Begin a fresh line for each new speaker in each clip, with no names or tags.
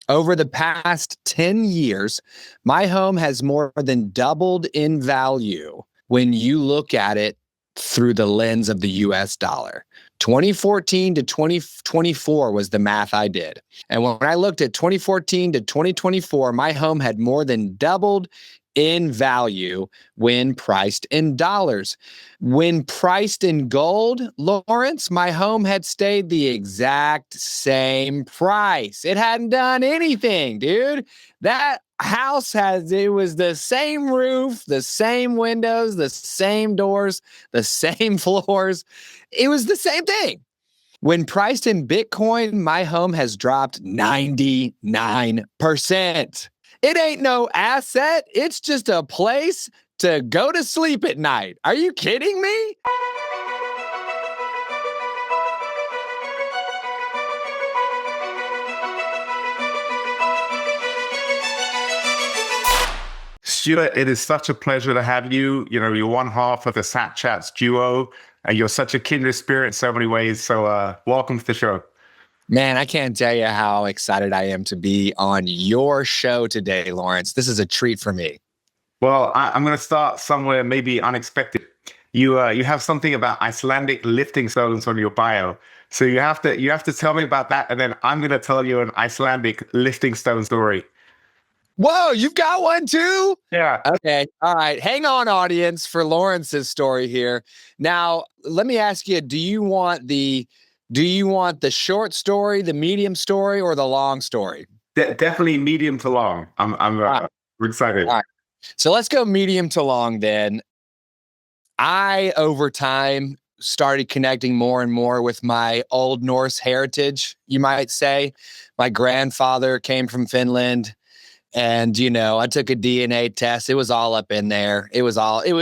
Over the past 10 years, my home has more than doubled in value when you look at it through the lens of the US dollar. 2014 to 2024 was the math I did. And when I looked at 2014 to 2024, my home had more than doubled in value when priced in dollars. When priced in gold, Lawrence, my home had stayed the exact same price. It hadn't done anything, dude. That house it was the same roof, the same windows, the same doors, the same floors. It was the same thing. When priced in Bitcoin, my home has dropped 99%. It ain't no asset. It's just a place to go to sleep at night. Are you kidding me?
Stewart, it is such a pleasure to have you. You know, you're one half of the Sat Chats duo, and you're such a kindred spirit in so many ways. So welcome to the show.
Man, I can't tell you how excited I am to be on your show today, Lawrence. This is a treat for me.
Well, I'm going to start somewhere maybe unexpected. You have something about Icelandic lifting stones on your bio. So you have to tell me about that, and then I'm going to tell you an Icelandic lifting stone story.
Whoa, you've got one too?
Yeah.
Okay. All right. Hang on, audience, for Lawrence's story here. Now, let me ask you, do you want the short story, the medium story, or the long story?
Definitely medium to long. I'm excited.
All right. So let's go medium to long then. I, over time, started connecting more and more with my Old Norse heritage, you might say. My grandfather came from Finland. And, I took a DNA test. It was all up in there. It was all, it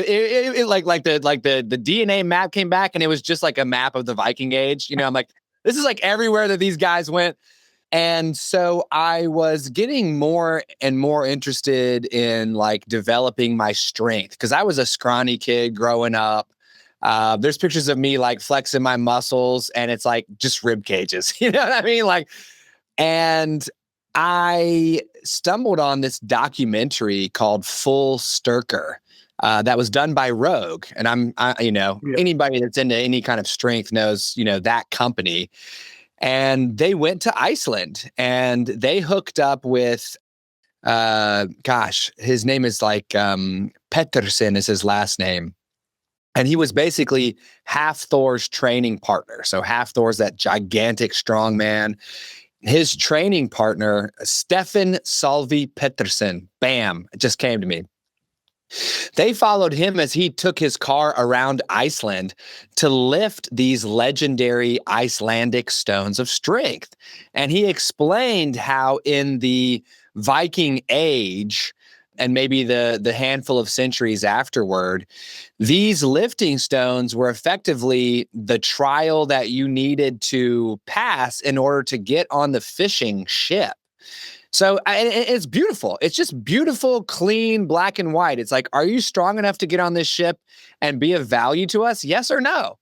like the DNA map came back and it was just like a map of the Viking Age. I'm like, this is like everywhere that these guys went. And so I was getting more and more interested in like developing my strength because I was a scrawny kid growing up. There's pictures of me like flexing my muscles and it's like just rib cages. You know what I mean? And I stumbled on this documentary called Full Sturker that was done by Rogue. And anybody that's into any kind of strength knows, that company. And they went to Iceland and they hooked up with, his name is like Pettersson is his last name. And he was basically Hafthor's training partner. So Hafthor's that gigantic strongman. His training partner, Stefan Salvi Pettersson, bam, it just came to me. They followed him as he took his car around Iceland to lift these legendary Icelandic stones of strength. And he explained how in the Viking Age, and maybe the handful of centuries afterward, these lifting stones were effectively the trial that you needed to pass in order to get on the fishing ship. So it's beautiful. It's just beautiful, clean, black and white. It's like, are you strong enough to get on this ship and be of value to us? Yes or no?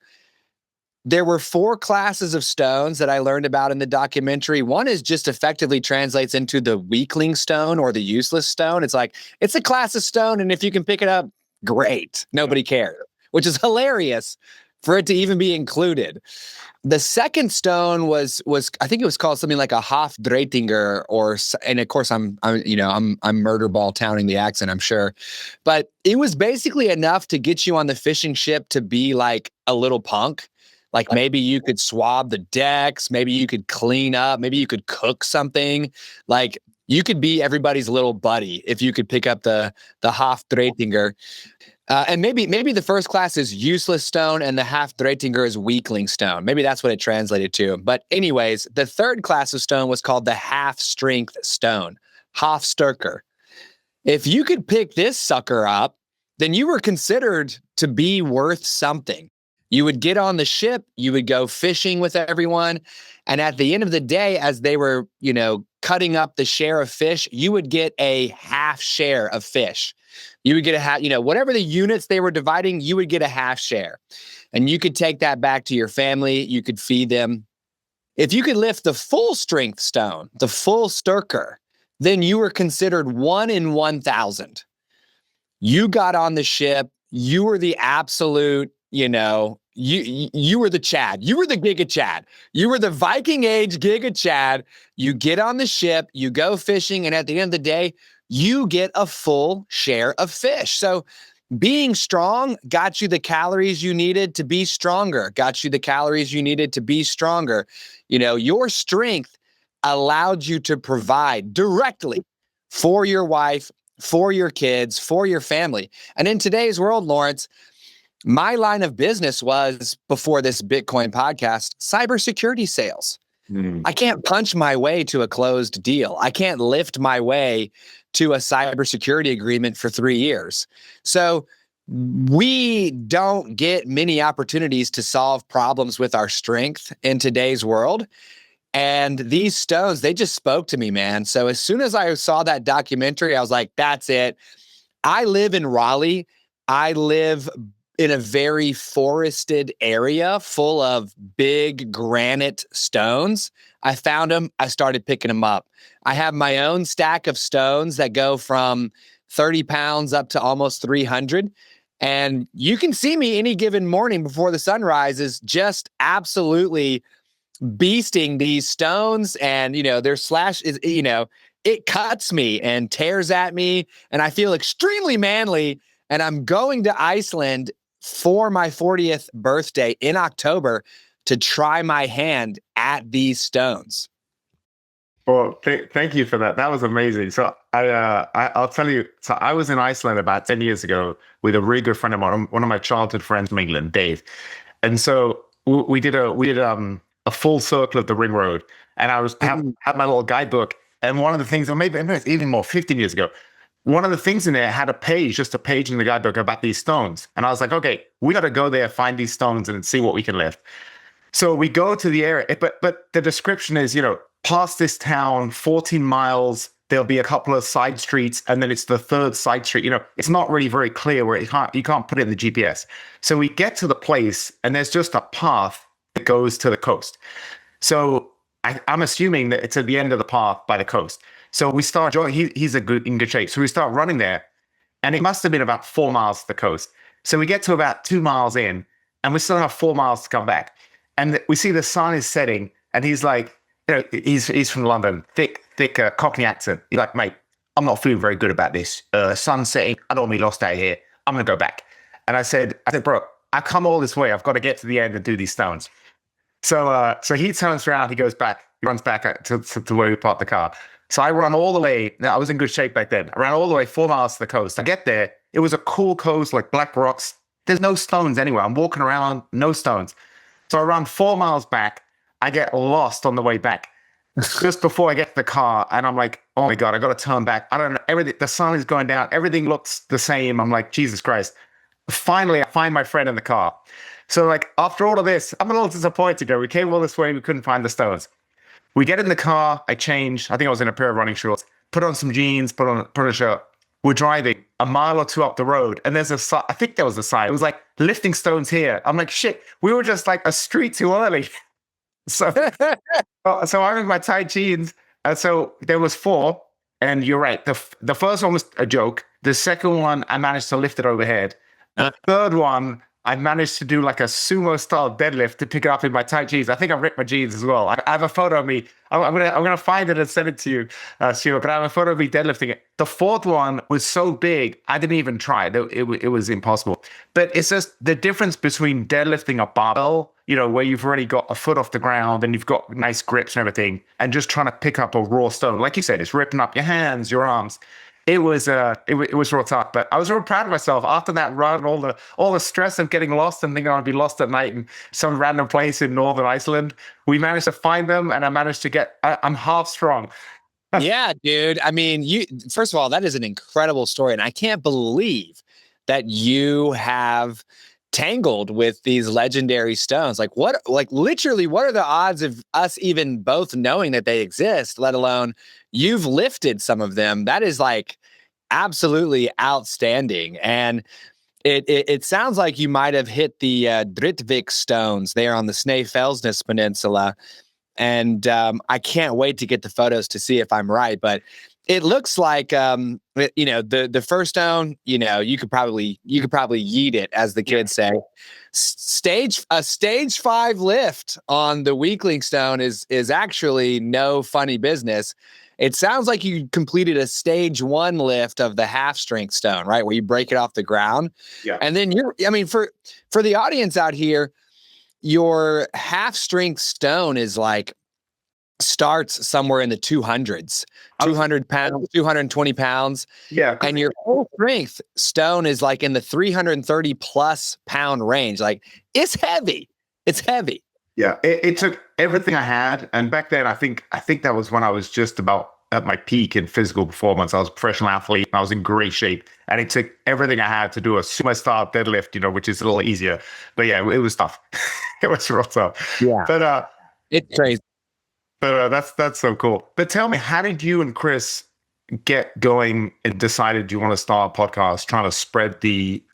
There were 4 classes of stones that I learned about in the documentary. One is just effectively translates into the weakling stone or the useless stone. It's like, it's a class of stone, and if you can pick it up, great. Nobody cares, which is hilarious for it to even be included. The second stone was I think it was called something like a Hofdreitinger, and of course I'm murder ball towning the accent, I'm sure, but it was basically enough to get you on the fishing ship to be like a little punk. Like maybe you could swab the decks, maybe you could clean up, maybe you could cook something. Like you could be everybody's little buddy if you could pick up the Hofdreitinger. And maybe the first class is useless stone and the Hofdreitinger is weakling stone. Maybe that's what it translated to. But anyways, the third class of stone was called the half strength stone, Hofstyrker. If you could pick this sucker up, then you were considered to be worth something. You would get on the ship, you would go fishing with everyone. And at the end of the day, as they were, cutting up the share of fish, you would get a half share of fish. You would get a half, whatever the units they were dividing, you would get a half share. And you could take that back to your family. You could feed them. If you could lift the full strength stone, the full Styrker, then you were considered 1 in 1,000. You got on the ship. You were the absolute, you were the Chad. You were the Giga Chad. You were the Viking Age Giga Chad. You get on the ship, you go fishing, and at the end of the day, you get a full share of fish. So being strong got you the calories you needed to be stronger, got you the calories you needed to be stronger. Your strength allowed you to provide directly for your wife, for your kids, for your family. And in today's world, Lawrence, my line of business was, before this Bitcoin podcast, cybersecurity sales. I can't punch my way to a closed deal. I can't lift my way to a cybersecurity agreement for 3 years. So we don't get many opportunities to solve problems with our strength in today's world. And these stones, they just spoke to me, man. So as soon as I saw that documentary, I was like, that's it. I live in Raleigh. I live in a very forested area full of big granite stones. I found them. I started picking them up. I have my own stack of stones that go from 30 pounds up to almost 300. And you can see me any given morning before the sun rises, just absolutely beasting these stones. And, their slash is, it cuts me and tears at me. And I feel extremely manly. And I'm going to Iceland for my 40th birthday in October to try my hand at these stones.
Well, thank you for that. That was amazing. So I'll tell you. So I was in Iceland about 10 years ago with a really good friend of mine, one of my childhood friends from England, Dave. And so we did a full circle of the ring road, and I had my little guidebook. And one of the things, or maybe it's even more, 15 years ago, one of the things in there had just a page in the guidebook about these stones. And I was like, okay, we got to go there, find these stones and see what we can lift. So we go to the area, but the description is, past this town, 14 miles, there'll be a couple of side streets, and then it's the third side street. It's not really very clear where you can't put it in the GPS. So we get to the place, and there's just a path that goes to the coast. So I'm assuming that it's at the end of the path by the coast. So we start, he's in good shape. So we start running there, and it must have been about 4 miles to the coast. So we get to about 2 miles in, and we still have 4 miles to come back. And we see the sun is setting, and he's like, he's from London, thick Cockney accent. He's like, mate, I'm not feeling very good about this. Sun setting, I don't want to be lost out here. I'm going to go back. And I said, bro, I've come all this way. I've got to get to the end and do these stones. So he turns around, he goes back, he runs back to where we parked the car. So I run all the way. Now, I was in good shape back then. I ran all the way 4 miles to the coast. I get there. It was a cool coast, like black rocks. There's no stones anywhere. I'm walking around, no stones. So I run 4 miles back. I get lost on the way back just before I get to the car. And I'm like, oh my God, I got to turn back. I don't know. Everything, the sun is going down. Everything looks the same. I'm like, Jesus Christ. Finally, I find my friend in the car. So like after all of this, I'm a little disappointed. We came all this way. We couldn't find the stones. We get in the car. I change. I think I was in a pair of running shorts. Put on some jeans. Put on a shirt. We're driving a mile or two up the road, and there's I think there was a sign. It was like lifting stones here. I'm like, shit. We were just like a street too early. So I'm in my tight jeans. And so there was 4, and you're right. The first one was a joke. The second one, I managed to lift it overhead. The third one, I managed to do like a sumo style deadlift to pick it up in my tight jeans. I think I ripped my jeans as well. I have a photo of me. I'm gonna find it and send it to you, Stewart. But I have a photo of me deadlifting it. The fourth one was so big, I didn't even try. It was impossible. But it's just the difference between deadlifting a barbell, where you've already got a foot off the ground and you've got nice grips and everything, and just trying to pick up a raw stone. Like you said, it's ripping up your hands, your arms. It was real tough, but I was real proud of myself after that run. All the stress of getting lost and thinking I'd be lost at night in some random place in northern Iceland. We managed to find them, and I managed to I'm half strong.
Yeah, dude. I mean, first of all, that is an incredible story, and I can't believe that you have tangled with these legendary stones. Literally, what are the odds of us even both knowing that they exist, let alone you've lifted some of them? That is like absolutely outstanding. And it sounds like you might have hit the Drittvik stones there on the Snæfellsnes Peninsula. And I can't wait to get the photos to see if I'm right. But it looks like, the first stone, you could probably yeet it, as the kids say. Stage 5 lift on the weakling stone is actually no funny business. It sounds like you completed a stage 1 lift of the half strength stone, right? Where you break it off the ground.
Yeah.
And then for the audience out here, your half strength stone is like starts somewhere in the 200s, 200 pounds, 220 pounds.
Yeah.
And your full strength stone is like in the 330 plus pound range. Like, it's heavy. It's heavy.
Yeah. It took everything I had. And back then, I think that was when I was just about at my peak in physical performance. I was a professional athlete and I was in great shape. And it took everything I had to do a sumo style deadlift, which is a little easier. But yeah, it was tough. It was real tough.
Yeah.
But
it's crazy.
But that's so cool. But tell me, how did you and Chris get going and decided you want to start a podcast trying to spread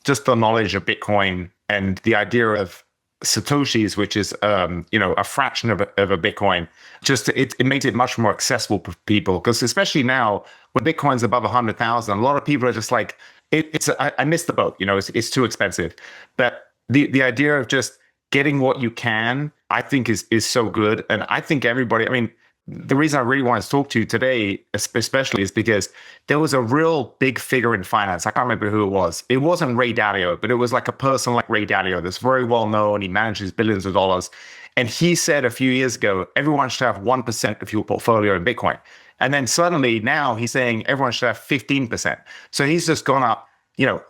just the knowledge of Bitcoin and the idea of Satoshis, which is a fraction of a Bitcoin? Just it makes it much more accessible for people, because especially now when Bitcoin's above 100,000, a lot of people are just like, I missed the boat. It's too expensive. But the idea of just getting what you can, I think is so good. And I think everybody, I mean, the reason I really wanted to talk to you today, especially, is because there was a real big figure in finance. I can't remember who it was. It wasn't Ray Dalio, but it was like a person like Ray Dalio that's very well known. He manages billions of dollars. And he said a few years ago, everyone should have 1% of your portfolio in Bitcoin. And then suddenly now he's saying everyone should have 15%. So he's just gone up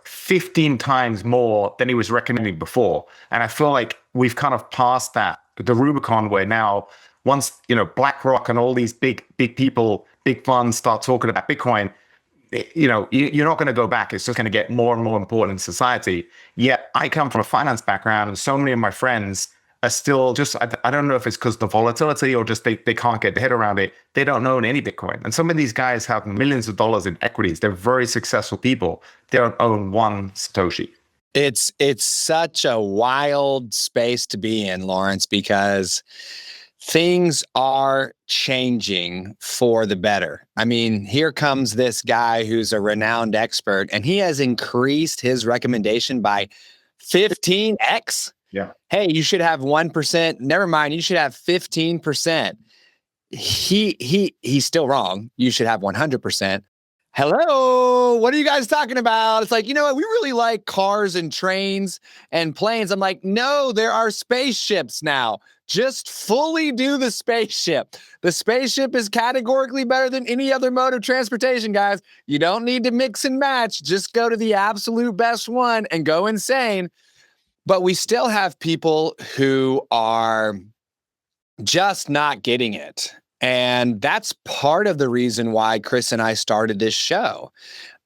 15 times more than he was recommending before. And I feel like we've kind of passed the Rubicon, where now once, BlackRock and all these big people, big funds start talking about Bitcoin, you're not going to go back. It's just going to get more and more important in society. Yet I come from a finance background, and so many of my friends are still just, I don't know if it's because of the volatility or just they can't get their head around it. They don't own any Bitcoin. And some of these guys have millions of dollars in equities. They're very successful people. They don't own one Satoshi.
It's such a wild space to be in, Lawrence, because things are changing for the better. I mean, here comes this guy who's a renowned expert, and he has increased his recommendation by 15x.
Yeah.
Hey, you should have 1%. Never mind, you should have 15%. He's still wrong. You should have 100%. Hello, what are you guys talking about? It's like, you know what? We really like cars and trains and planes. I'm like, no, there are spaceships now. Just fully do the spaceship. The spaceship is categorically better than any other mode of transportation, guys. You don't need to mix and match. Just go to the absolute best one and go insane. But we still have people who are just not getting it. And that's part of the reason why Chris and I started this show.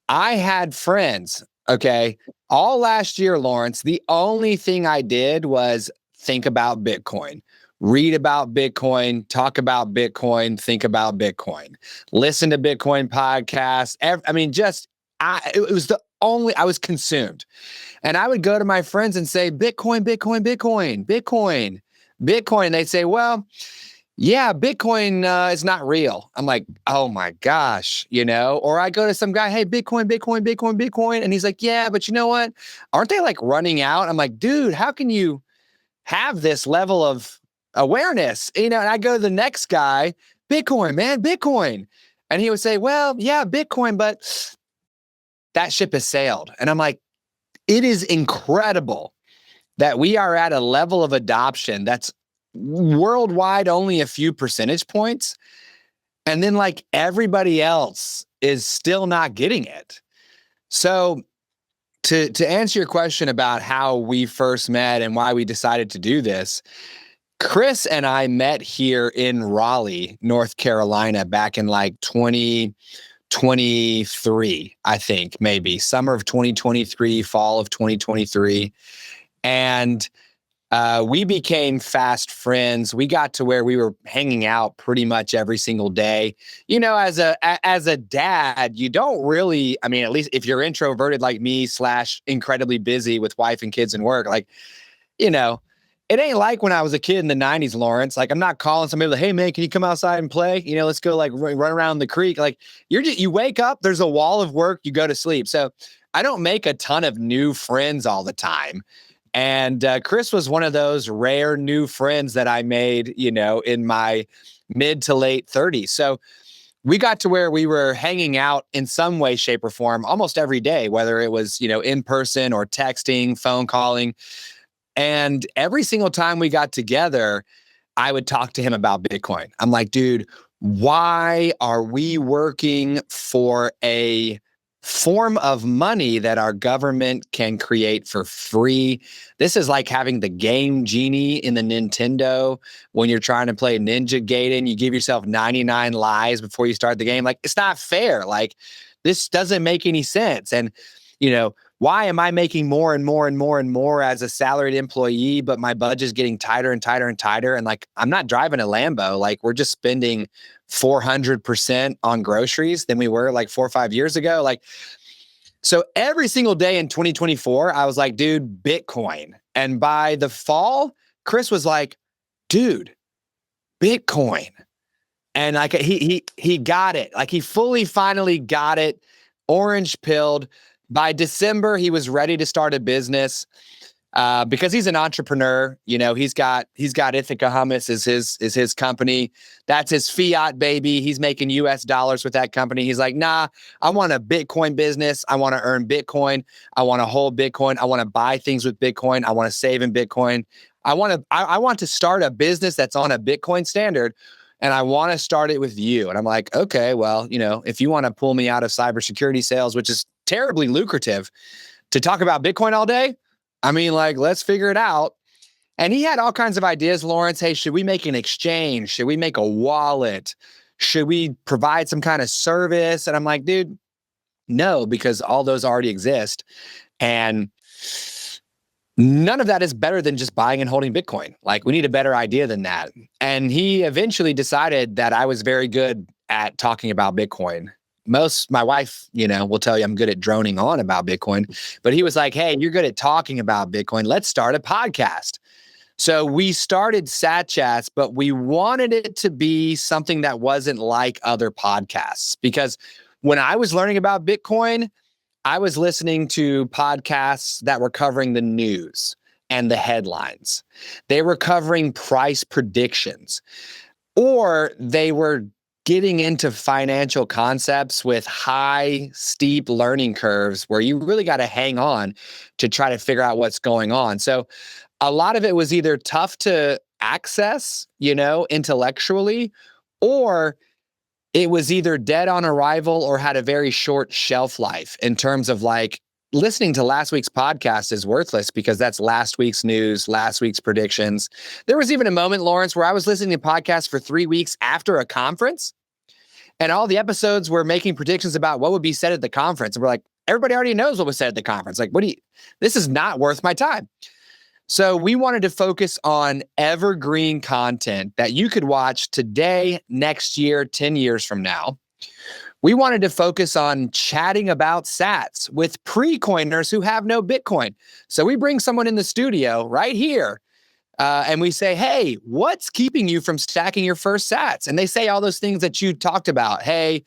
I had friends, okay, all last year, Lawrence, the only thing I did was think about Bitcoin, read about Bitcoin, talk about Bitcoin, think about Bitcoin, listen to Bitcoin podcasts. It was the only, I was consumed. And I would go to my friends and say, Bitcoin, Bitcoin, Bitcoin, Bitcoin, Bitcoin. They'd say, well, yeah, Bitcoin is not real. I'm like, oh my gosh, or I go to some guy, hey, Bitcoin, Bitcoin, Bitcoin, Bitcoin. And he's like, yeah, but you know what? Aren't they like running out? I'm like, dude, how can you have this level of awareness? And I go to the next guy, Bitcoin, man, Bitcoin. And he would say, well, yeah, Bitcoin, but that ship has sailed. And I'm like, it is incredible that we are at a level of adoption that's worldwide only a few percentage points. And then like everybody else is still not getting it. So to answer your question about how we first met and why we decided to do this, Chris and I met here in Raleigh, North Carolina, back in like 2023, I think, maybe summer of 2023, fall of 2023. And we became fast friends. We got to where we were hanging out pretty much every single day. As a dad, you don't really, I mean, at least if you're introverted like me / incredibly busy with wife and kids and work, like, it ain't like when I was a kid in the 90s, Lawrence. Like, I'm not calling somebody like, hey man, can you come outside and play? Let's go like run around the creek. Like, you wake up, there's a wall of work, you go to sleep. So I don't make a ton of new friends all the time. And Chris was one of those rare new friends that I made, in my mid to late 30s. So we got to where we were hanging out in some way, shape, or form almost every day, whether it was, in person or texting, phone calling. And every single time we got together, I would talk to him about Bitcoin. I'm like, dude, why are we working for a form of money that our government can create for free? This is like having the game genie in the Nintendo when you're trying to play Ninja Gaiden. You give yourself 99 lives before you start the game. Like, it's not fair. Like, this doesn't make any sense. And, why am I making more and more and more and more as a salaried employee, but my budget's getting tighter and tighter and tighter? And like, I'm not driving a Lambo. Like, we're just spending 400% on groceries than we were like 4 or 5 years ago. Like, so every single day in 2024, I was like, dude, Bitcoin. And by the fall, Chris was like, dude, Bitcoin. And like, he got it. Like, he finally got it, orange pilled. By December, he was ready to start a business because he's an entrepreneur. He's got Ithaca Hummus is his company. That's his fiat baby. He's making US dollars with that company. He's like, nah, I want a Bitcoin business. I want to earn Bitcoin. I want to hold Bitcoin. I want to buy things with Bitcoin. I want to save in Bitcoin. I want to start a business that's on a Bitcoin standard. And I want to start it with you. And I'm like, okay, well, if you want to pull me out of cybersecurity sales, which is terribly lucrative, to talk about Bitcoin all day, I mean, like, let's figure it out. And he had all kinds of ideas, Lawrence. Hey, should we make an exchange? Should we make a wallet? Should we provide some kind of service? And I'm like, dude, no, because all those already exist. And none of that is better than just buying and holding Bitcoin. Like, we need a better idea than that. And he eventually decided that I was very good at talking about Bitcoin. My wife, will tell you I'm good at droning on about Bitcoin, but he was like, hey, you're good at talking about Bitcoin. Let's start a podcast. So we started Sat Chats, but we wanted it to be something that wasn't like other podcasts, because when I was learning about Bitcoin, I was listening to podcasts that were covering the news and the headlines. They were covering price predictions, or they were getting into financial concepts with high, steep learning curves where you really got to hang on to try to figure out what's going on. So a lot of it was either tough to access, intellectually, or it was either dead on arrival or had a very short shelf life in terms of like listening to last week's podcast is worthless because that's last week's news, last week's predictions. There was even a moment, Lawrence, where I was listening to podcasts for 3 weeks after a conference, and all the episodes were making predictions about what would be said at the conference. And we're like, everybody already knows what was said at the conference. Like, this is not worth my time. So we wanted to focus on evergreen content that you could watch today, next year, 10 years from now. We wanted to focus on chatting about sats with pre-coiners who have no Bitcoin. So we bring someone in the studio right here and we say, hey, what's keeping you from stacking your first sats? And they say all those things that you talked about. Hey,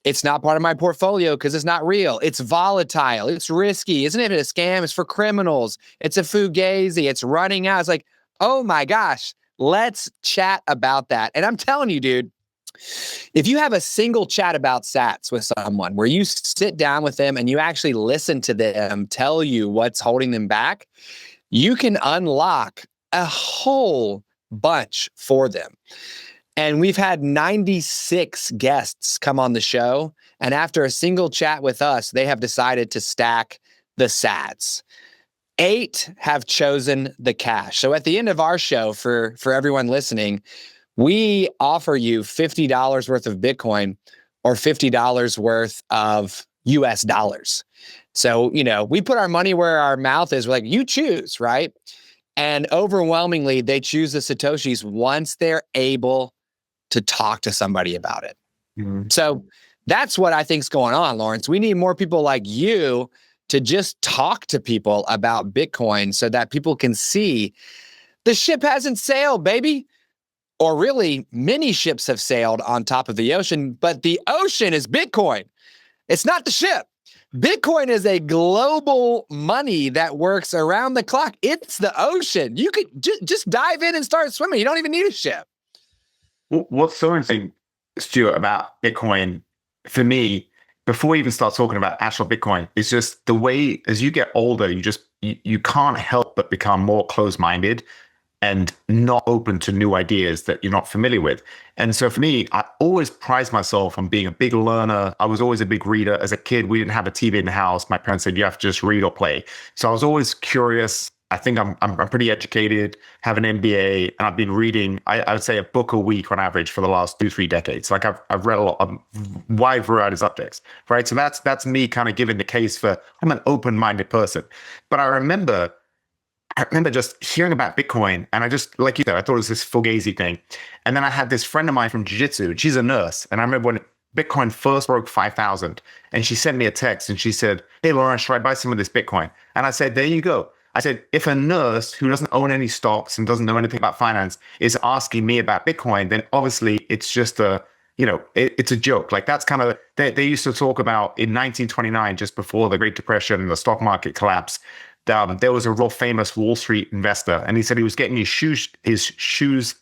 it's not part of my portfolio because it's not real. It's volatile. It's risky. Isn't it a scam? It's for criminals. It's a fugazi. It's running out. It's like, oh my gosh, let's chat about that. And I'm telling you, dude, if you have a single chat about sats with someone where you sit down with them and you actually listen to them tell you what's holding them back, you can unlock a whole bunch for them. And we've had 96 guests come on the show. And after a single chat with us, they have decided to stack the sats. 8 have chosen the cash. So at the end of our show, for everyone listening, we offer you $50 worth of Bitcoin or $50 worth of US dollars. So, we put our money where our mouth is. We're like, you choose, right? And overwhelmingly, they choose the Satoshis once they're able to talk to somebody about it. Mm-hmm. So that's what I think's going on, Lawrence. We need more people like you to just talk to people about Bitcoin so that people can see The ship hasn't sailed, baby. Or really, many ships have sailed on top of the ocean, but the ocean is Bitcoin. It's not the ship. Bitcoin is a global money that works around the clock. It's the ocean. You could just dive in and start swimming. You don't even need a ship.
What's so interesting, Stuart, about Bitcoin for me, before we even start talking about actual Bitcoin, is just the way as you get older, you can't help but become more closed-minded and not open to new ideas that you're not familiar with. And so for me, I always prized myself on being a big learner. I was always a big reader. As a kid, we didn't have a TV in the house. My parents said, you have to just read or play. So I was always curious. I think I'm pretty educated, have an MBA, and I've been reading, I would say, a book a week on average for the last 2-3 decades. Like I've read a lot of wide variety of subjects, right? So that's me kind of giving the case for I'm an open-minded person. But I remember just hearing about Bitcoin, and I just, like you said, I thought it was this fugazi thing. And then I had this friend of mine from jiu-jitsu. She's a nurse. And I remember when Bitcoin first broke 5,000, and she sent me a text and she said, hey, Lauren, should I buy some of this Bitcoin? And I said, there you go. I said, if a nurse who doesn't own any stocks and doesn't know anything about finance is asking me about Bitcoin, then obviously it's just it's a joke. Like that's kind of, they used to talk about in 1929, just before the Great Depression and the stock market collapse, there was a real famous Wall Street investor, and he said he was getting his shoes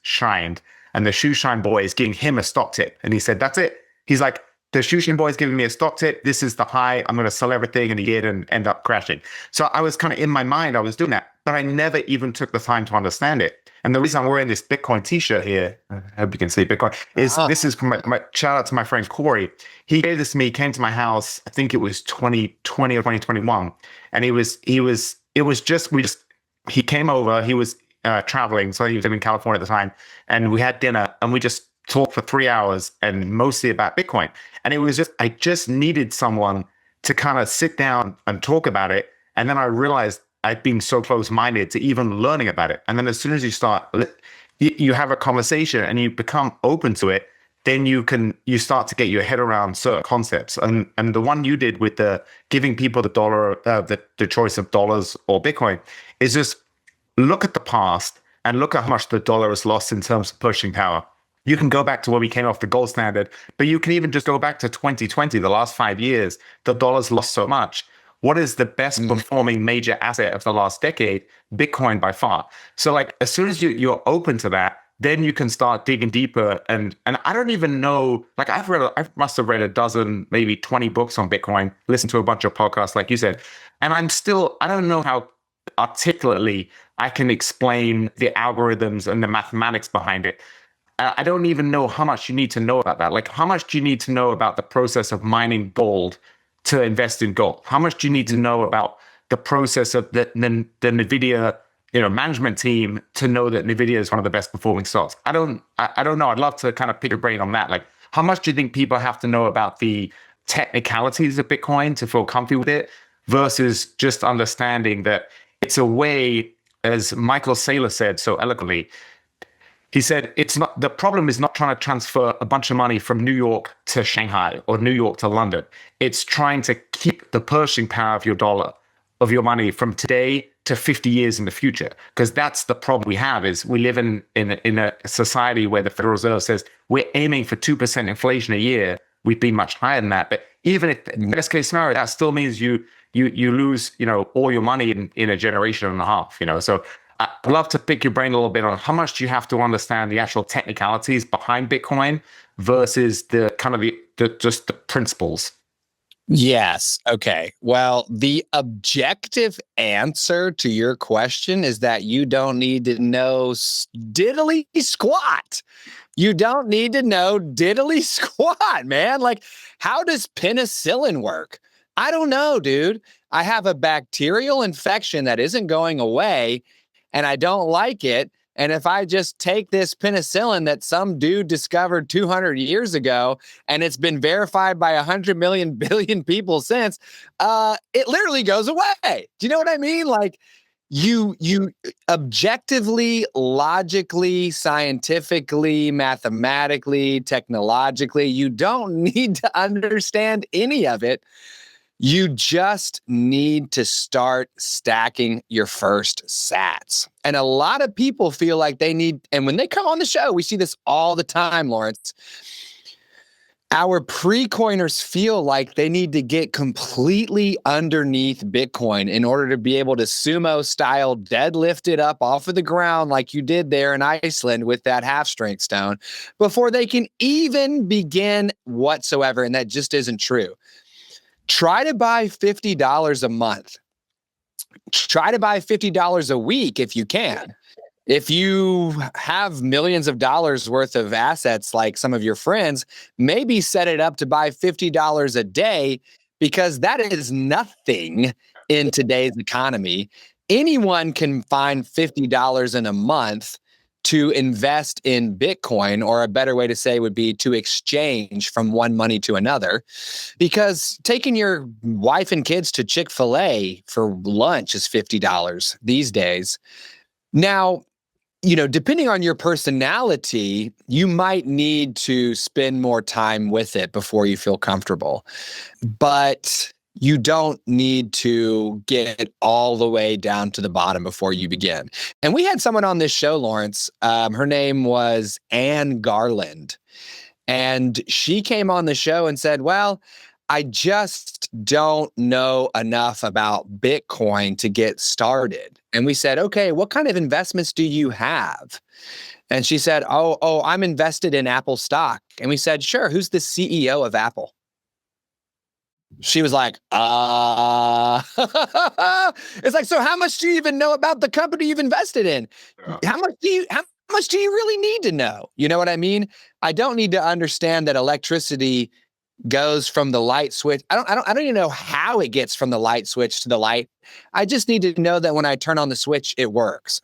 shined, and the shoe shine boy is giving him a stock tip. And he said, that's it. He's like, the shoe shine boy is giving me a stock tip. This is the high. I'm going to sell everything. And he did and end up crashing. So I was kind of in my mind, I was doing that, but I never even took the time to understand it. And the reason I'm wearing this Bitcoin t-shirt here, I hope you can see Bitcoin, is this is from my shout out to my friend Corey. He gave this to me, came to my house, I think it was 2020 or 2021. And he came over, he was traveling, so he was in California at the time. And we had dinner and we just talked for 3 hours and mostly about Bitcoin. And it was just, I just needed someone to kind of sit down and talk about it. And then I realized I'd been so close-minded to even learning about it. And then as soon as you have a conversation and you become open to it, then you start to get your head around certain concepts. And the one you did with the giving people the dollar, the choice of dollars or Bitcoin, is just look at the past and look at how much the dollar has lost in terms of purchasing power. You can go back to where we came off the gold standard, but you can even just go back to 2020, the last 5 years, the dollar's lost so much. What is the best performing major asset of the last decade? Bitcoin by far. So like, as soon as you're open to that, then you can start digging deeper. And I don't even know, like I must have read a dozen, maybe 20 books on Bitcoin, listened to a bunch of podcasts, like you said. And I don't know how articulately I can explain the algorithms and the mathematics behind it. I don't even know how much you need to know about that. Like, how much do you need to know about the process of mining gold to invest in gold? How much do you need to know about the process of the NVIDIA, management team to know that NVIDIA is one of the best performing stocks? I don't know. I'd love to kind of pick your brain on that. Like, how much do you think people have to know about the technicalities of Bitcoin to feel comfy with it versus just understanding that it's a way, as Michael Saylor said so eloquently, he said, the problem is not trying to transfer a bunch of money from New York to Shanghai or New York to London. It's trying to keep the purchasing power of your dollar, of your money from today to 50 years in the future. Because that's the problem we have, is we live in a society where the Federal Reserve says we're aiming for 2% inflation a year. We've been much higher than that. But even if in the best case scenario, that still means you lose, all your money in a generation and a half, So I'd love to pick your brain a little bit on how much do you have to understand the actual technicalities behind Bitcoin versus the kind of just the principles.
Yes. Okay. Well, the objective answer to your question is that you don't need to know diddly squat. You don't need to know diddly squat, man. Like, how does penicillin work? I don't know, dude. I have a bacterial infection that isn't going away, and I don't like it. And if I just take this penicillin that some dude discovered 200 years ago, and it's been verified by 100 million billion people since, it literally goes away. Do you know what I mean? Like, you objectively, logically, scientifically, mathematically, technologically, you don't need to understand any of it. You just need to start stacking your first sats. And a lot of people feel like they need, and when they come on the show, we see this all the time, Lawrence. Our pre-coiners feel like they need to get completely underneath Bitcoin in order to be able to sumo style deadlift it up off of the ground like you did there in Iceland with that half strength stone before they can even begin whatsoever. And that just isn't true. Try to buy $50 a month. Try to buy $50 a week if you can. If you have millions of dollars worth of assets like some of your friends, maybe set it up to buy $50 a day, because that is nothing in today's economy. Anyone can find $50 in a month to invest in Bitcoin, or a better way to say would be to exchange from one money to another, because taking your wife and kids to Chick-fil-A for lunch is $50 these days. Now, depending on your personality, you might need to spend more time with it before you feel comfortable. But you don't need to get all the way down to the bottom before you begin. And we had someone on this show, Lawrence. Her name was Anne Garland. And she came on the show and said, well, I just don't know enough about Bitcoin to get started. And we said, okay, what kind of investments do you have? And she said, oh, I'm invested in Apple stock. And we said, sure, who's the CEO of Apple? She was like, it's like, so how much do you even know about the company you've invested in? How much do you really need to know? You know what I mean? I don't need to understand that electricity goes from the light switch. I don't even know how it gets from the light switch to the light. I just need to know that when I turn on the switch, it works.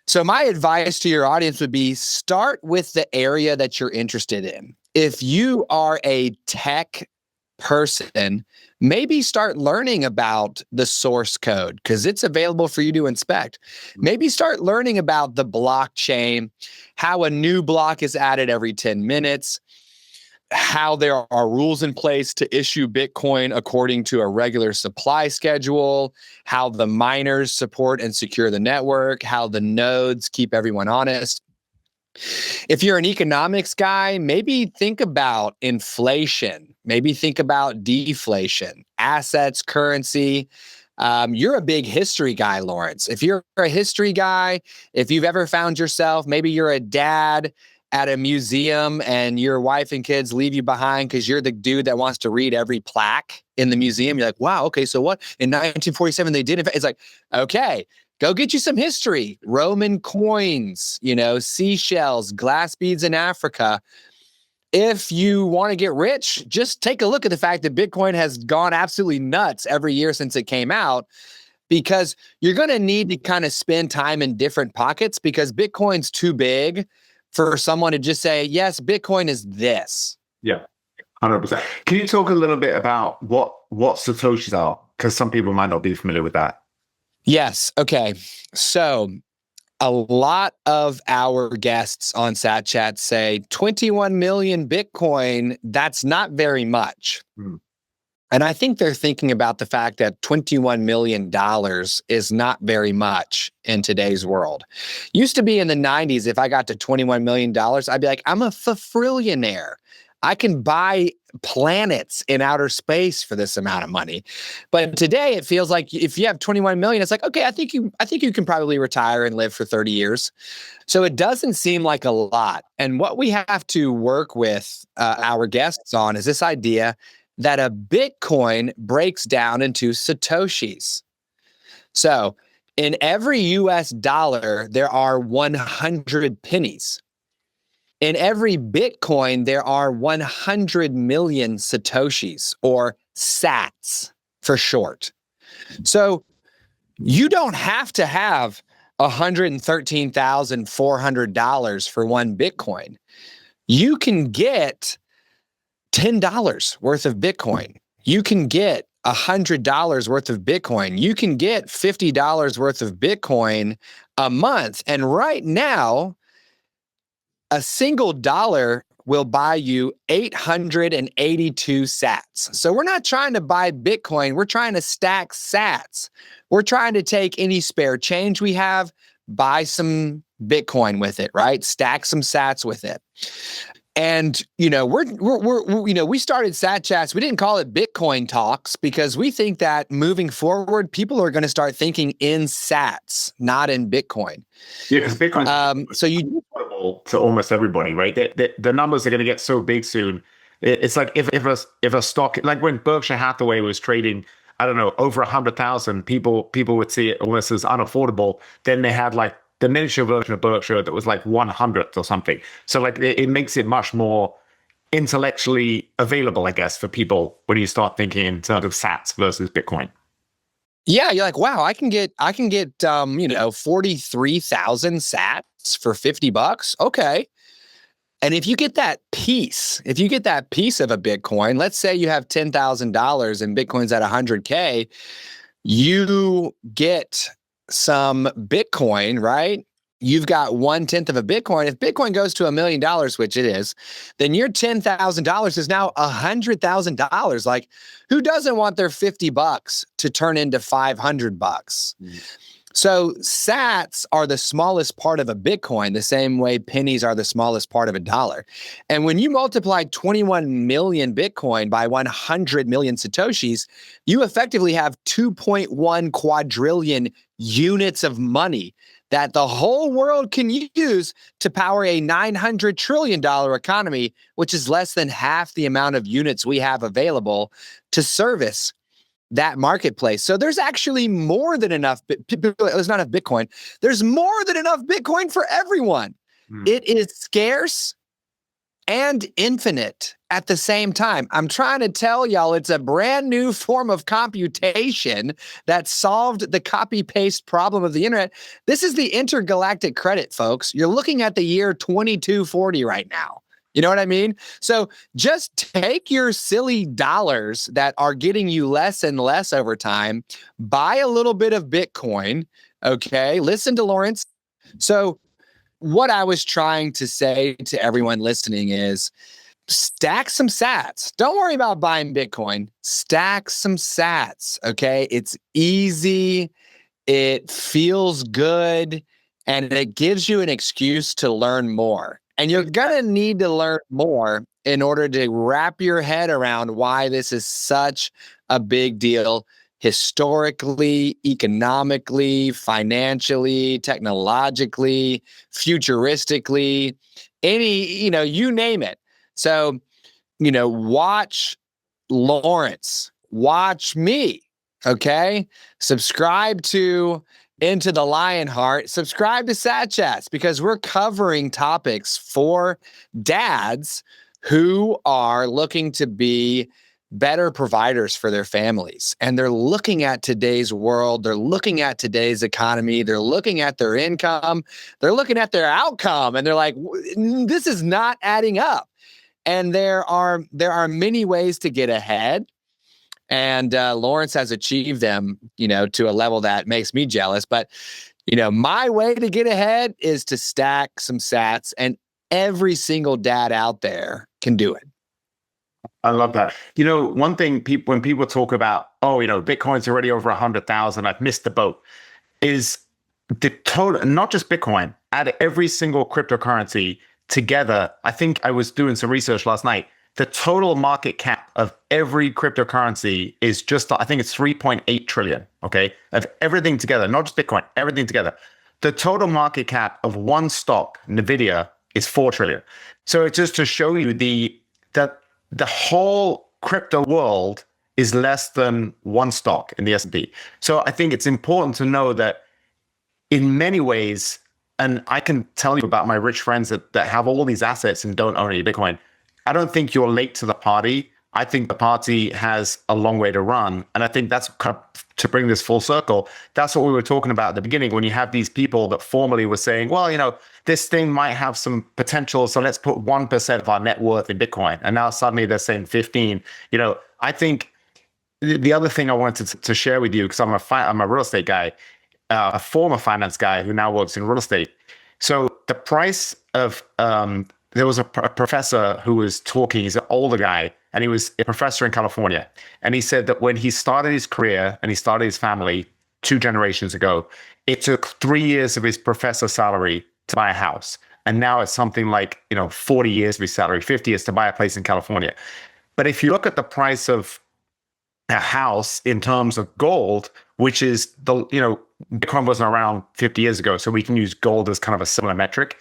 So my advice to your audience would be, start with the area that you're interested in. If you are a tech person, maybe start learning about the source code, because it's available for you to inspect. Maybe start learning about the blockchain, how a new block is added every 10 minutes, how there are rules in place to issue Bitcoin according to a regular supply schedule, how the miners support and secure the network, how the nodes keep everyone honest. If you're an economics guy, maybe think about inflation, maybe think about deflation, assets, currency. You're a big history guy, Lawrence. If you're a history guy, if you've ever found yourself, maybe you're a dad at a museum and your wife and kids leave you behind because you're the dude that wants to read every plaque in the museum. You're like, wow, okay, so what? In 1947, they did. It's like, okay, go get you some history. Roman coins, seashells, glass beads in Africa. If you want to get rich, just take a look at the fact that Bitcoin has gone absolutely nuts every year since it came out, because you're going to need to kind of spend time in different pockets, because Bitcoin's too big for someone to just say, yes, Bitcoin is this.
Yeah, 100%. Can you talk a little bit about what Satoshis are? Because some people might not be familiar with that.
Yes. Okay. So a lot of our guests on Sat Chat say 21 million Bitcoin, that's not very much. And I think they're thinking about the fact that $21 million is not very much in today's world. Used to be in the 90s, if I got to $21 million, I'd be like, I'm a frillionaire. I can buy planets in outer space for this amount of money. But today it feels like if you have 21 million, it's like, okay, I think you can probably retire and live for 30 years. So it doesn't seem like a lot. And what we have to work with our guests on is this idea that a Bitcoin breaks down into Satoshis. So in every US dollar, there are 100 pennies. In every Bitcoin, there are 100 million Satoshis, or sats for short. So you don't have to have $113,400 for one Bitcoin. You can get $10 worth of Bitcoin. You can get $100 worth of Bitcoin. You can get $50 worth of Bitcoin a month. And right now, a single dollar will buy you 882 sats. So we're not trying to buy Bitcoin. We're trying to stack sats. We're trying to take any spare change we have, buy some Bitcoin with it, right? Stack some sats with it. And, we started Sat Chats. We didn't call it Bitcoin Talks because we think that moving forward, people are going to start thinking in sats, not in Bitcoin.
Yeah, because Bitcoin affordable to almost everybody, right? The numbers are going to get so big soon. It's like if a stock, like when Berkshire Hathaway was trading, I don't know, over 100,000, people would see it almost as unaffordable. Then they had like the miniature version of Berkshire that was like 100th or something. So like it makes it much more intellectually available, I guess, for people when you start thinking in terms of sats versus Bitcoin.
Yeah, you're like, wow, I can get 43,000 sats for $50. Okay. And if you get that piece of a Bitcoin, let's say you have $10,000 and Bitcoin's at 100K, you get some Bitcoin, right? You've got 1/10 of a Bitcoin. If Bitcoin goes to $1 million, which it is, then your $10,000 is now $100,000. Like, who doesn't want their $50 to turn into $500? So sats are the smallest part of a Bitcoin, the same way pennies are the smallest part of a dollar. And when you multiply 21 million Bitcoin by 100 million Satoshis, you effectively have 2.1 quadrillion units of money that the whole world can use to power a $900 trillion economy, which is less than half the amount of units we have available to service that marketplace. So there's actually more than enough. There's not enough Bitcoin. There's more than enough Bitcoin for everyone. It is scarce and infinite at the same time. I'm trying to tell y'all it's a brand new form of computation that solved the copy-paste problem of the internet. This is the intergalactic credit, folks. You're looking at the year 2240 right now. You know what I mean? So just take your silly dollars that are getting you less and less over time, buy a little bit of Bitcoin, okay? Listen to Lawrence. So what I was trying to say to everyone listening is stack some sats. Don't worry about buying Bitcoin. Stack some sats, okay? It's easy. It feels good. And it gives you an excuse to learn more. And you're going to need to learn more in order to wrap your head around why this is such a big deal historically, economically, financially, technologically, futuristically, you name it. So, watch Lawrence, watch me, okay? Subscribe to Into the Lionheart, subscribe to Sat Chats because we're covering topics for dads who are looking to be better providers for their families. And they're looking at today's world. They're looking at today's economy. They're looking at their income. They're looking at their outcome. And they're like, this is not adding up. And there are many ways to get ahead. And Lawrence has achieved them, to a level that makes me jealous. But, my way to get ahead is to stack some sats, and every single dad out there can do it.
I love that. One thing when people talk about, Bitcoin's already over 100,000, I've missed the boat, is the total, not just Bitcoin, add every single cryptocurrency together. I think I was doing some research last night. The total market cap of every cryptocurrency is I think it's 3.8 trillion, okay? Of everything together, not just Bitcoin, everything together. The total market cap of one stock, Nvidia, is 4 trillion. So it's just to show you that the whole crypto world is less than one stock in the S&P. So I think it's important to know that in many ways, and I can tell you about my rich friends that have all these assets and don't own any Bitcoin, I don't think you're late to the party. I think the party has a long way to run. And I think that's kind of, to bring this full circle, that's what we were talking about at the beginning, when you have these people that formerly were saying, well, this thing might have some potential, so let's put 1% of our net worth in Bitcoin. And now suddenly they're saying 15. I think the other thing I wanted to share with you, because I'm a real estate guy, a former finance guy who now works in real estate. So the price of there was a professor who was talking. He's an older guy, and he was a professor in California. And he said that when he started his career and he started his family 2 generations ago, it took 3 years of his professor salary to buy a house. And now it's something like, 40 years of his salary, 50 years to buy a place in California. But if you look at the price of a house in terms of gold, which is Bitcoin wasn't around 50 years ago, so we can use gold as kind of a similar metric.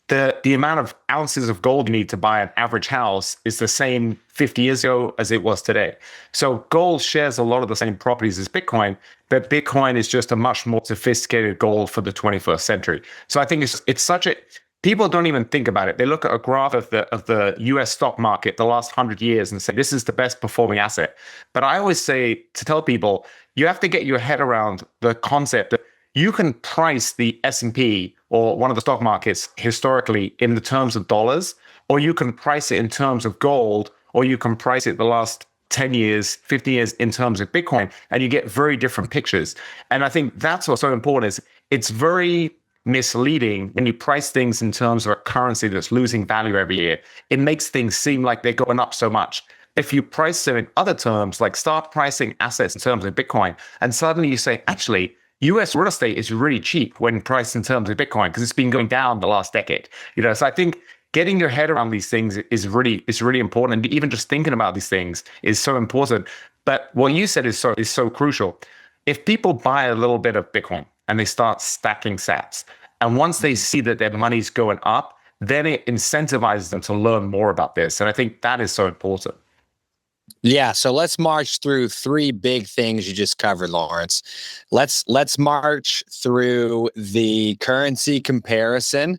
The amount of ounces of gold you need to buy an average house is the same 50 years ago as it was today. So gold shares a lot of the same properties as Bitcoin, but Bitcoin is just a much more sophisticated gold for the 21st century. So I think it's such a people don't even think about it. They look at a graph of the US stock market the last 100 years and say this is the best performing asset. But I always say to tell people, you have to get your head around the concept that you can price the S&P or one of the stock markets historically in the terms of dollars, or you can price it in terms of gold, or you can price it the last 10 years, 50 years in terms of Bitcoin, and you get very different pictures. And I think that's what's so important is it's very misleading when you price things in terms of a currency that's losing value every year. It makes things seem like they're going up so much. If you price them in other terms, like start pricing assets in terms of Bitcoin, and suddenly you say, actually, US real estate is really cheap when priced in terms of Bitcoin because it's been going down the last decade. So I think getting your head around these things is really important. And even just thinking about these things is so important. But what you said is so crucial. If people buy a little bit of Bitcoin and they start stacking sats, and once they see that their money's going up, then it incentivizes them to learn more about this. And I think that is so important.
Yeah, so let's march through three big things you just covered, Lawrence. Let's march through the currency comparison.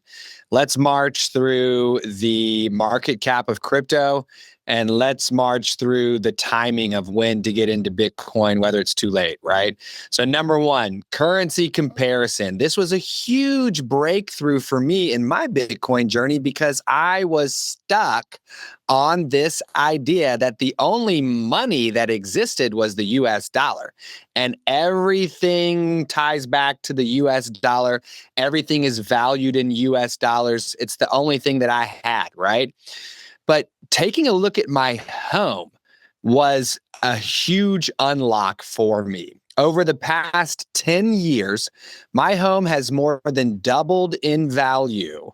Let's march through the market cap of crypto, and let's march through the timing of when to get into Bitcoin, whether it's too late, right? So number one, currency comparison. This was a huge breakthrough for me in my Bitcoin journey because I was stuck on this idea that the only money that existed was the US dollar. And everything ties back to the US dollar. Everything is valued in US dollars. It's the only thing that I had, right? But taking a look at my home was a huge unlock for me. Over the past 10 years, my home has more than doubled in value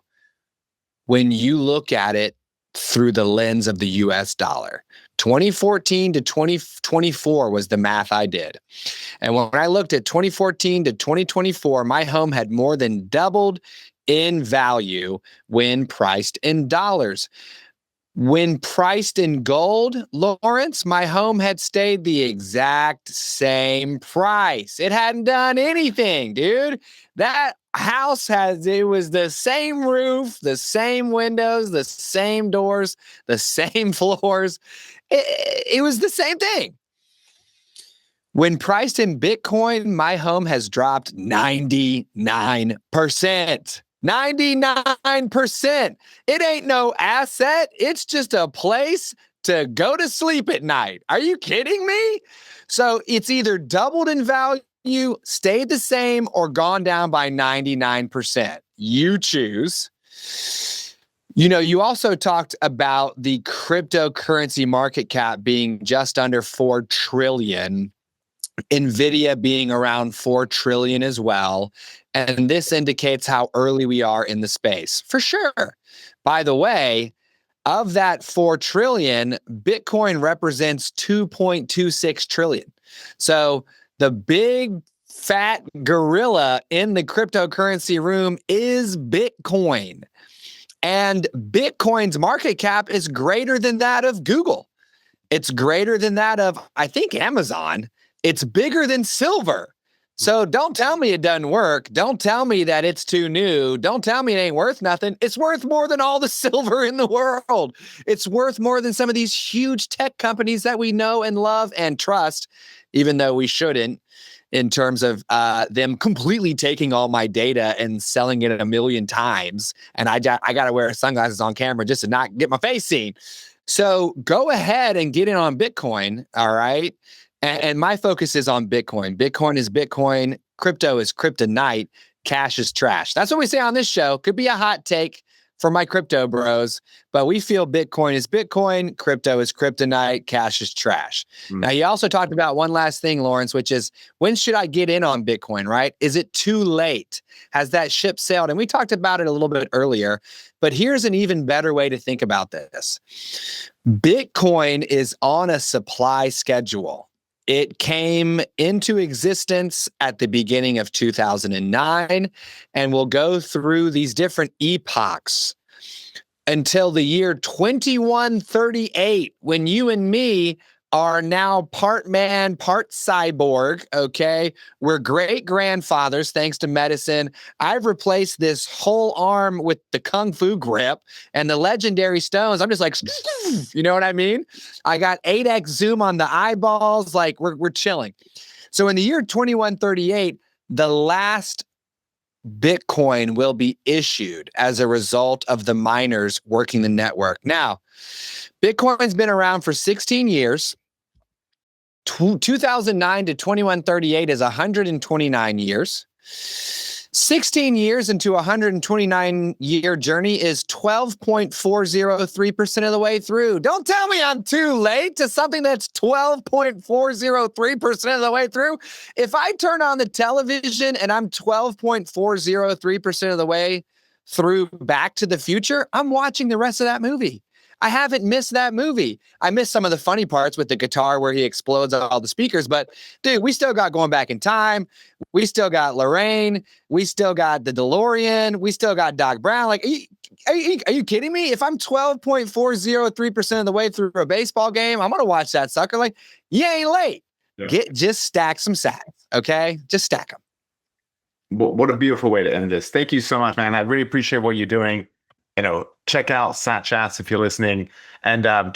when you look at it through the lens of the US dollar. 2014 to 2024 was the math I did. And when I looked at 2014 to 2024, my home had more than doubled in value when priced in dollars. When priced in gold, Lawrence, my home had stayed the exact same price. It hadn't done anything, dude. That house it was the same roof, the same windows, the same doors, the same floors. It was the same thing. When priced in Bitcoin, my home has dropped 99%. 99%. It ain't no asset. It's just a place to go to sleep at night. Are you kidding me? So it's either doubled in value, stayed the same, or gone down by 99%. You choose. You also talked about the cryptocurrency market cap being just under 4 trillion. NVIDIA being around 4 trillion as well. And this indicates how early we are in the space. For sure. By the way, of that 4 trillion, Bitcoin represents 2.26 trillion. So the big fat gorilla in the cryptocurrency room is Bitcoin. And Bitcoin's market cap is greater than that of Google. It's greater than that of, I think, Amazon. It's bigger than silver. So don't tell me it doesn't work. Don't tell me that it's too new. Don't tell me it ain't worth nothing. It's worth more than all the silver in the world. It's worth more than some of these huge tech companies that we know and love and trust, even though we shouldn't, in terms of them completely taking all my data and selling it 1 million times. And I got to wear sunglasses on camera just to not get my face seen. So go ahead and get in on Bitcoin, all right? And my focus is on Bitcoin. Bitcoin is Bitcoin. Crypto is kryptonite. Cash is trash. That's what we say on this show. Could be a hot take for my crypto bros, but we feel Bitcoin is Bitcoin, crypto is kryptonite, cash is trash. Now, you also talked about one last thing, Lawrence, which is when should I get in on Bitcoin, right? Is it too late? Has that ship sailed? And we talked about it a little bit earlier, but here's an even better way to think about this. Bitcoin is on a supply schedule. It came into existence at the beginning of 2009 and will go through these different epochs until the year 2138, when you and me are now part man, part cyborg, okay? We're great grandfathers, thanks to medicine. I've replaced this whole arm with the Kung Fu grip and the legendary stones. I'm just like, you know what I mean? I got 8x zoom on the eyeballs. Like we're chilling. So in the year 2138, the last Bitcoin will be issued as a result of the miners working the network. Now, Bitcoin's been around for 16 years. 2009 to 2138 is 129 years. 16 years into a 129-year journey is 12.403% of the way through. Don't tell me I'm too late to something that's 12.403% of the way through. If I turn on the television and I'm 12.403% of the way through Back to the Future, I'm watching the rest of that movie. I haven't missed that movie. I missed some of the funny parts with the guitar where he explodes all the speakers, but dude, we still got Going Back in Time. We still got Lorraine. We still got the DeLorean. We still got Doc Brown. Like, are you kidding me? If I'm 12.403% of the way through a baseball game, I'm going to watch that sucker. Like, you ain't late. Yeah. Just stack some sacks, okay? Just stack them.
What a beautiful way to end this. Thank you so much, man. I really appreciate what you're doing. Check out Sat Chats if you're listening. And I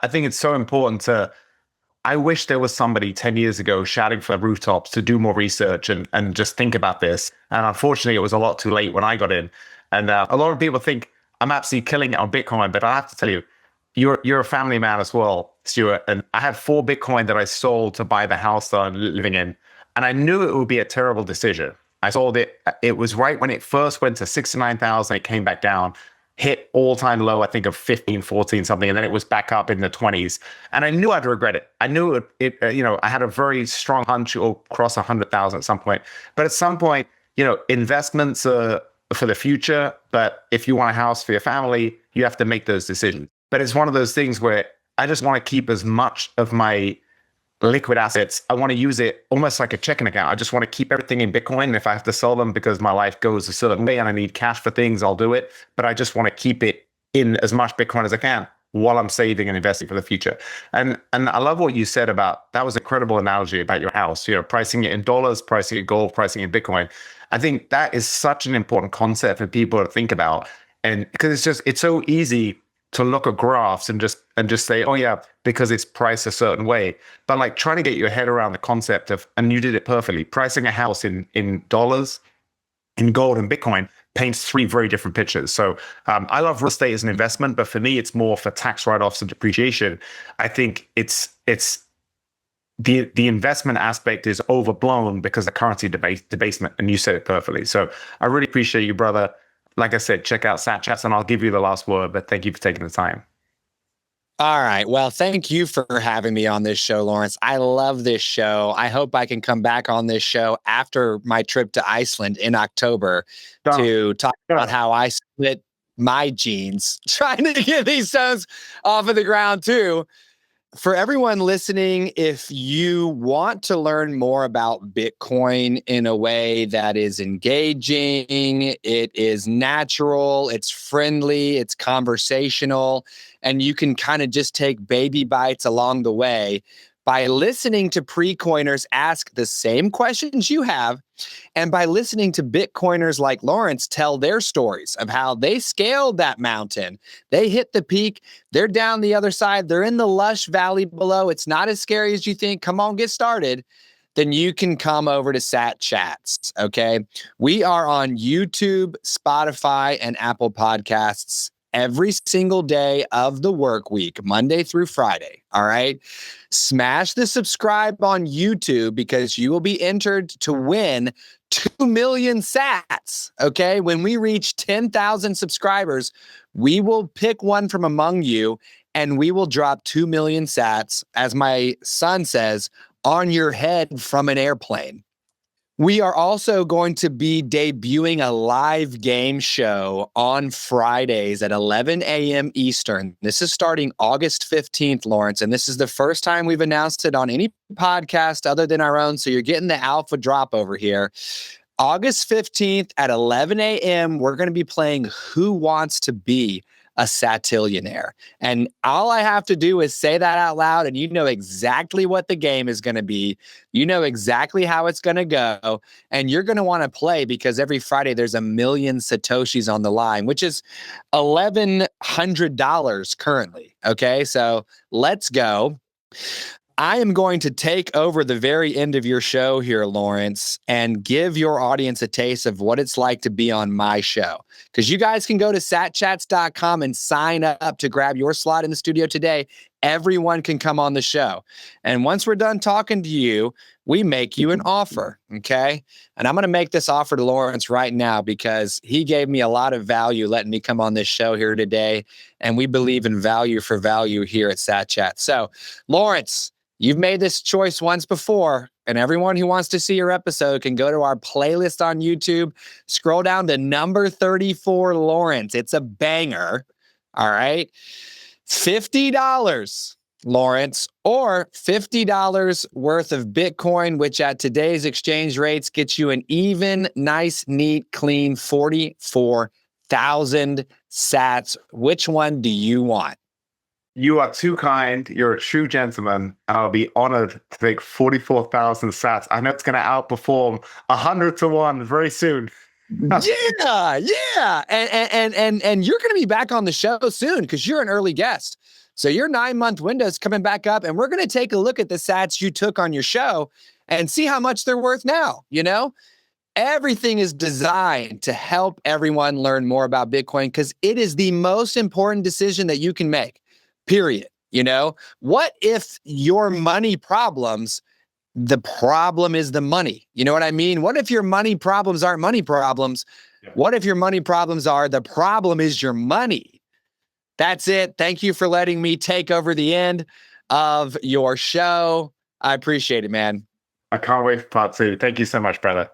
think it's so important I wish there was somebody 10 years ago shouting from the rooftops to do more research and just think about this. And unfortunately, it was a lot too late when I got in. And a lot of people think I'm absolutely killing it on Bitcoin, but I have to tell you, you're a family man as well, Stewart. And I had 4 Bitcoin that I sold to buy the house that I'm living in. And I knew it would be a terrible decision. I sold it. It was right when it first went to 69,000. It came back down. Hit all-time low, I think, of 15, 14 something, and then it was back up in the 20s. And I knew I'd regret it. I knew I had a very strong hunch it will cross 100,000 at some point. But at some point, investments are for the future. But if you want a house for your family, you have to make those decisions. But it's one of those things where I just want to keep as much of my liquid assets. I want to use it almost like a checking account. I just want to keep everything in Bitcoin. And if I have to sell them because my life goes a certain way and I need cash for things, I'll do it. But I just want to keep it in as much Bitcoin as I can while I'm saving and investing for the future. And I love what you said about, that was an incredible analogy about your house, pricing it in dollars, pricing it in gold, pricing it in Bitcoin. I think that is such an important concept for people to think about. And because it's so easy to look at graphs and just say, oh yeah, because it's priced a certain way. But like trying to get your head around the concept of, and you did it perfectly, pricing a house in dollars, in gold and Bitcoin paints 3 very different pictures. So I love real estate as an investment, but for me, it's more for tax write-offs and depreciation. I think it's the investment aspect is overblown because of currency debasement, and you said it perfectly. So I really appreciate you, brother. Like I said, check out Sat Chats and I'll give you the last word, but thank you for taking the time.
All right. Well, thank you for having me on this show, Lawrence. I love this show. I hope I can come back on this show after my trip to Iceland in October to talk about how I split my jeans trying to get these stones off of the ground too. For everyone listening, if you want to learn more about Bitcoin in a way that is engaging, it is natural, it's friendly, it's conversational, and you can kind of just take baby bites along the way by listening to pre-coiners ask the same questions you have, and by listening to Bitcoiners like Lawrence tell their stories of how they scaled that mountain. They hit the peak, they're down the other side, they're in the lush valley below. It's not as scary as you think. Come on, get started. Then you can come over to Sat Chats, okay? We are on YouTube, Spotify, and Apple Podcasts every single day of the work week, Monday through Friday. All right. Smash the subscribe on YouTube because you will be entered to win 2 million sats. Okay. When we reach 10,000 subscribers, we will pick one from among you and we will drop 2 million sats, as my son says, on your head from an airplane. We are also going to be debuting a live game show on Fridays at 11 a.m. Eastern. This is starting August 15th, Lawrence, and this is the first time we've announced it on any podcast other than our own. So you're getting the alpha drop over here. August 15th at 11 a.m., we're going to be playing Who Wants to Be a Satillionaire. And all I have to do is say that out loud, and you know exactly what the game is going to be. You know exactly how it's going to go, and you're going to want to play because every Friday there's 1 million Satoshis on the line, which is $1,100 currently. Okay, so let's go. I am going to take over the very end of your show here, Lawrence, and give your audience a taste of what it's like to be on my show. Because you guys can go to satchats.com and sign up to grab your slot in the studio today. Everyone can come on the show. And once we're done talking to you, we make you an offer, okay? And I'm going to make this offer to Lawrence right now because he gave me a lot of value letting me come on this show here today. And we believe in value for value here at SatChat. So, Lawrence, you've made this choice once before, and everyone who wants to see your episode can go to our playlist on YouTube, scroll down to number 34, Lawrence. It's a banger, all right? $50, Lawrence, or $50 worth of Bitcoin, which at today's exchange rates gets you an even, nice, neat, clean 44,000 sats. Which one do you want?
You are too kind. You're a true gentleman, and I'll be honored to take 44,000 sats. I know it's going to outperform 100 to 1 very soon.
Yeah. And you're going to be back on the show soon because you're an early guest. So your 9-month window is coming back up, and we're going to take a look at the sats you took on your show and see how much they're worth now. You know, everything is designed to help everyone learn more about Bitcoin because it is the most important decision that you can make, period. You know, what if your money problems, the problem is the money? You know what I mean? What if your money problems aren't money problems? Yeah. What if your money problems are the problem is your money? That's it. Thank you for letting me take over the end of your show. I appreciate it, man.
I can't wait for part 2. Thank you so much, brother.